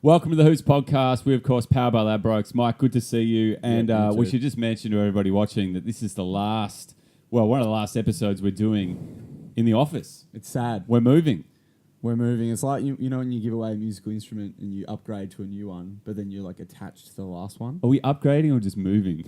Welcome to the Hoops Podcast. We, of course, powered by Ladbrokes. Mike, good to see you. And we should just mention to everybody watching that this is the last, one of the last episodes we're doing in the office. It's sad. We're moving. It's like, you know when you give away a musical instrument and you upgrade to a new one, but then you're like attached to the last one? Are we upgrading or just moving?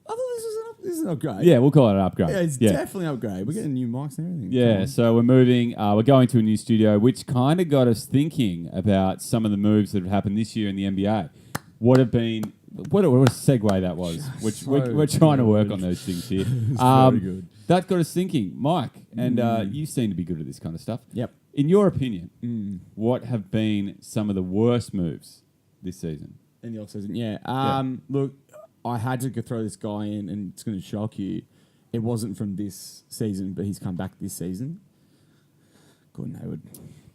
I thought this is an upgrade. Yeah, we'll call it an upgrade. Yeah, it's definitely an upgrade. We're getting new mics and everything. Yeah, so we're moving. We're going to a new studio, which kind of got us thinking about some of the moves that have happened this year in the NBA. What a segue that was. We're trying to work on those things here. Very good. That got us thinking, Mike, and you seem to be good at this kind of stuff. Yep. In your opinion, what have been some of the worst moves this season? In the off-season, Look, I had to throw this guy in, and it's going to shock you. It wasn't from this season, but he's come back this season. Gordon Hayward.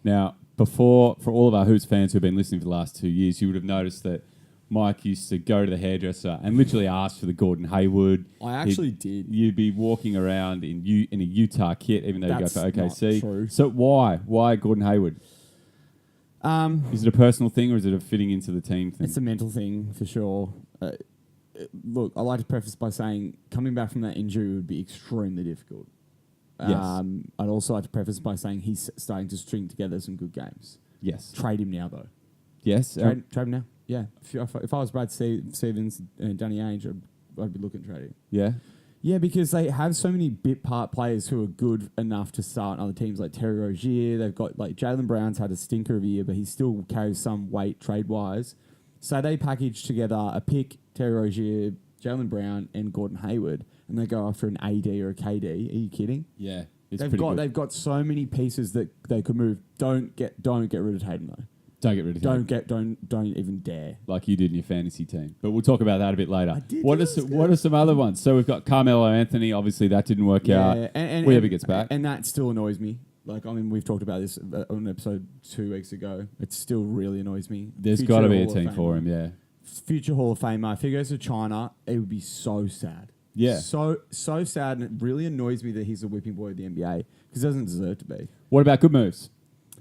Now, for all of our Hoops fans who have been listening for the last 2 years, you would have noticed that Mike used to go to the hairdresser and literally ask for the Gordon Hayward. I actually did. You'd be walking around in a Utah kit, even though That's you go for OKC. not true. So why? Why Gordon Hayward? Is it a personal thing or is it a fitting into the team thing? It's a mental thing for sure. Look, I like to preface by saying coming back from that injury would be extremely difficult. Yes. I'd also like to preface by saying he's starting to string together some good games. Yes. Trade him now, though. Yes. Trade him now. Yeah. If I was Brad Stevens and Danny Ainge, I'd be looking at trading. Yeah. Yeah, because they have so many bit part players who are good enough to start on other teams, like Terry Rozier. They've got like Jaylen Brown's had a stinker of a year, but he still carries some weight trade wise. So they package together a pick, Terry Rozier, Jaylen Brown, and Gordon Hayward, and they go after an AD or a KD. Are you kidding? Yeah. They've got so many pieces that they could move. Don't get rid of Tatum though. Don't get rid of him. Don't even dare. Like you did in your fantasy team. But we'll talk about that a bit later. I did. What are some other ones? So we've got Carmelo Anthony. Obviously, that didn't work out. And Whenever he gets back. And that still annoys me. Like, I mean, we've talked about this on episode 2 weeks ago. It still really annoys me. There's got to be a team for him, yeah. Future Hall of Famer. If he goes to China, it would be so sad. Yeah. So sad, and it really annoys me that he's a whipping boy of the NBA because he doesn't deserve to be. What about good moves?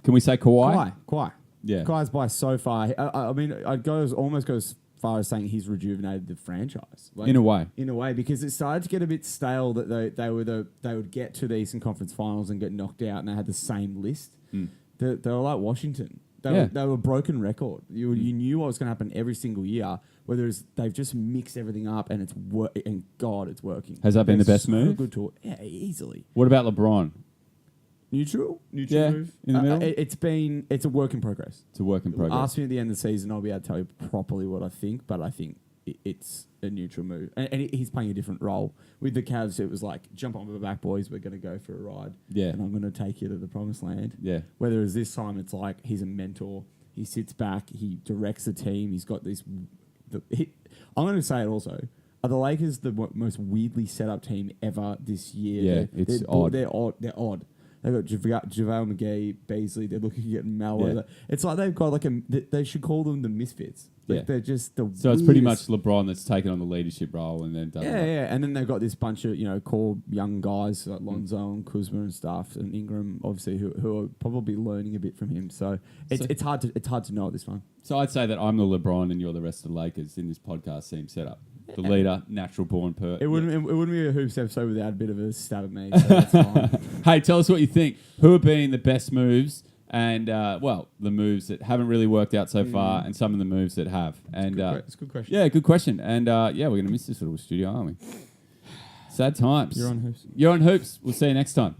Can we say Kawhi? Kawhi. Yeah. Kawhi's by so far. I mean, I'd almost go as far as saying he's rejuvenated the franchise. Like, in a way. In a way, because it started to get a bit stale that they would get to the Eastern Conference Finals and get knocked out, and they had the same list. They were like Washington. They were a broken record. You knew what was going to happen every single year. Whether they've just mixed everything up and it's and God, it's working. Has that been the best move? Good tool. Yeah, easily. What about LeBron? Neutral Yeah, move in the middle? It's a work in progress. It's a work in progress. Ask me at the end of the season, I'll be able to tell you properly what I think, but I think it's a neutral move. And he's playing a different role. With the Cavs, it was like, jump on the back, boys, we're going to go for a ride. Yeah. And I'm going to take you to the promised land. Yeah. Whereas this time, it's like, he's a mentor. He sits back, he directs the team, he's got this... I'm going to say it also. Are the Lakers the most weirdly set up team ever this year? Yeah, it's odd. They're odd. They've got JaVale McGee, Beasley. They're looking at Melo. Yeah. It's like they've got like they should call them the misfits. Like they're just the. So it's pretty much LeBron that's taken on the leadership role and then done. Yeah. And then they've got this bunch of core young guys like Lonzo and Kuzma and stuff, and Ingram obviously who are probably learning a bit from him. So it's hard to know at this time. So I'd say that I'm the LeBron and you're the rest of the Lakers in this podcast team setup. The leader, natural born It wouldn't be a Hoops episode without a bit of a stab at me. So that's fine. Hey, tell us what you think. Who have been the best moves and, the moves that haven't really worked out so far and some of the moves that have. And it's a good question. Yeah, good question. And, we're going to miss this little studio, aren't we? Sad times. You're on Hoops. You're on Hoops. We'll see you next time.